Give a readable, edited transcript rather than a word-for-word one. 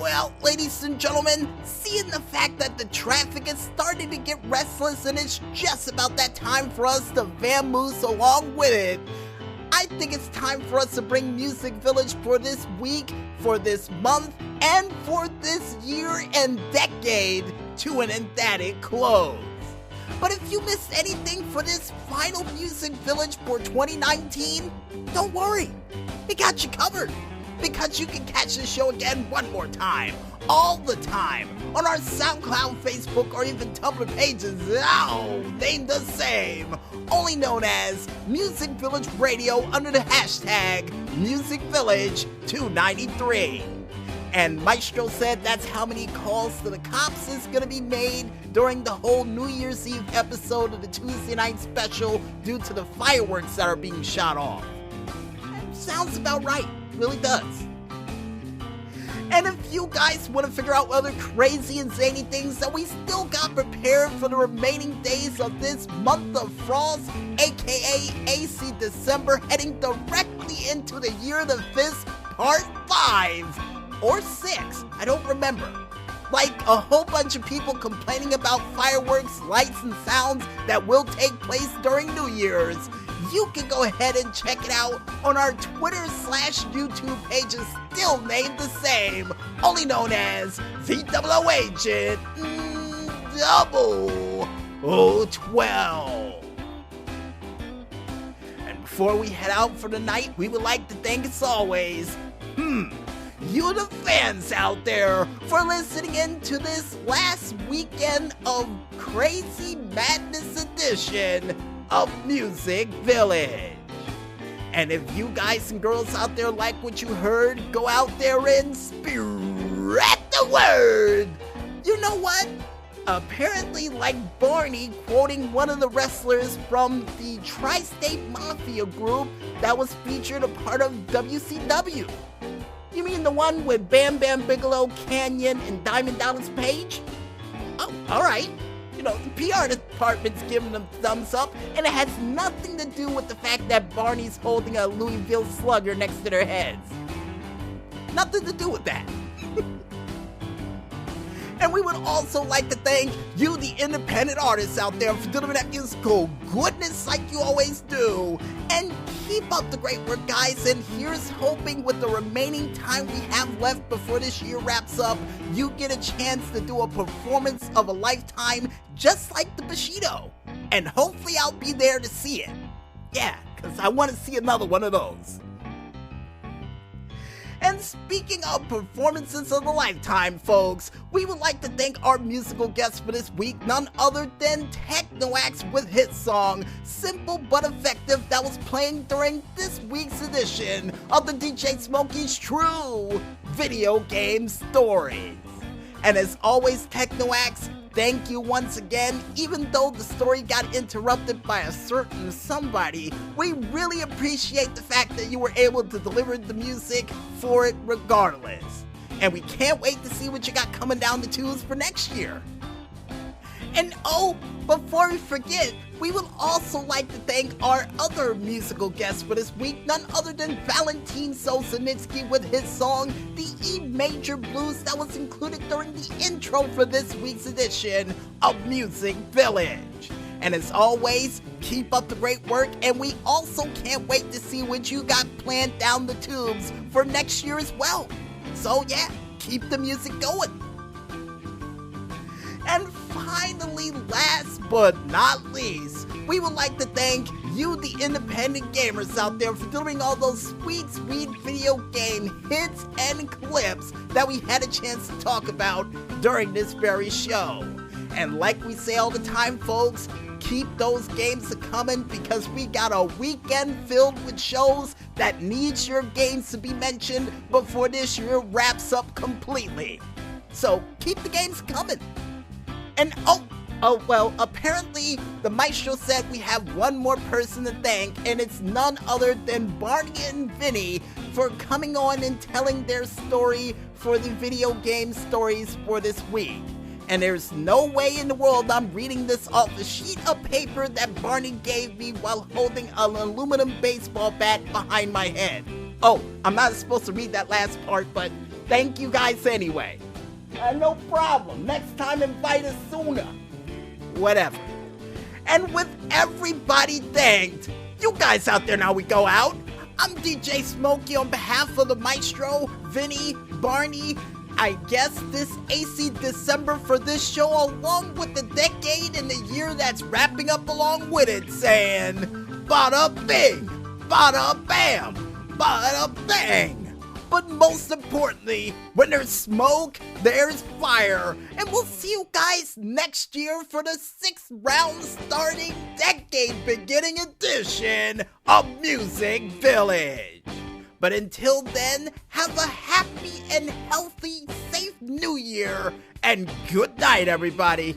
Well, ladies and gentlemen, seeing the fact that the traffic is starting to get restless and it's just about that time for us to vamoose along with it, I think it's time for us to bring Music Village for this week, for this month, and for this year and decade to an emphatic close. But if you missed anything for this final Music Village for 2019, don't worry, we got you covered. Because you can catch the show again one more time, all the time, on our SoundCloud, Facebook, or even Tumblr pages, named the same, only known as Music Village Radio under the hashtag MusicVillage293. And Maestro said that's how many calls to the cops is going to be made during the whole New Year's Eve episode of the Tuesday night special due to the fireworks that are being shot off. Sounds about right. Really does. And if you guys want to figure out other crazy and zany things that we still got prepared for the remaining days of this month of frost, aka AC December, heading directly into the Year of the Fist Part 5 or 6, I don't remember. Like a whole bunch of people complaining about fireworks, lights, and sounds that will take place during New Year's, you can go ahead and check it out on our Twitter/YouTube pages, still named the same, only known as VOO Agent 0012. And before we head out for the night, we would like to thank, as always, you the fans out there for listening in to this last weekend of Crazy Madness edition of Music Village. And if you guys and girls out there like what you heard, go out there and spread the word. You know what? Apparently, like Barney quoting one of the wrestlers from the Tri-State Mafia group that was featured a part of WCW. You mean the one with Bam Bam Bigelow, Canyon, and Diamond Dallas Page? Oh, alright. You know, the PR department's giving them thumbs up, and it has nothing to do with the fact that Barney's holding a Louisville Slugger next to their heads. Nothing to do with that. And we would also like to thank you, the independent artists out there, for delivering that musical goodness like you always do. And keep up the great work, guys. And here's hoping with the remaining time we have left before this year wraps up, you get a chance to do a performance of a lifetime just like the Bushido. And hopefully I'll be there to see it. Yeah, because I want to see another one of those. And speaking of performances of a lifetime, folks, we would like to thank our musical guest for this week, none other than Technoax with his song, Simple But Effective, that was playing during this week's edition of the DJ Smokey's True Video Game Stories. And as always, Technoax, thank you once again. Even though the story got interrupted by a certain somebody, we really appreciate the fact that you were able to deliver the music for it regardless. And we can't wait to see what you got coming down the tubes for next year. And oh, before we forget, we would also like to thank our other musical guest for this week, none other than Valentin Solzhenitsyn with his song, the E Major Blues, that was included during the intro for this week's edition of Music Village. And as always, keep up the great work, and we also can't wait to see what you got planned down the tubes for next year as well. So yeah, keep the music going. And finally, last but not least, we would like to thank you, the independent gamers out there, for delivering all those sweet video game hits and clips that we had a chance to talk about during this very show. And like we say all the time, folks, keep those games coming, because we got a weekend filled with shows that needs your games to be mentioned before this year wraps up completely. So keep the games coming. And well, apparently the Maestro said we have one more person to thank, and it's none other than Barney and Vinny for coming on and telling their story for the video game stories for this week. And there's no way in the world I'm reading this off a sheet of paper that Barney gave me while holding an aluminum baseball bat behind my head. Oh, I'm not supposed to read that last part, but thank you guys anyway. No problem. Next time, invite us sooner. Whatever. And with everybody thanked, you guys out there, now we go out. I'm DJ Smokey on behalf of the Maestro, Vinny, Barney. I guess this AC December for this show, along with the decade and the year that's wrapping up along with it, saying, bada bing, bada bam, bada bang. But most importantly, when there's smoke, there's fire. And we'll see you guys next year for the 6th round starting decade beginning edition of Music Village. But until then, have a happy and healthy, safe New Year, and good night, everybody.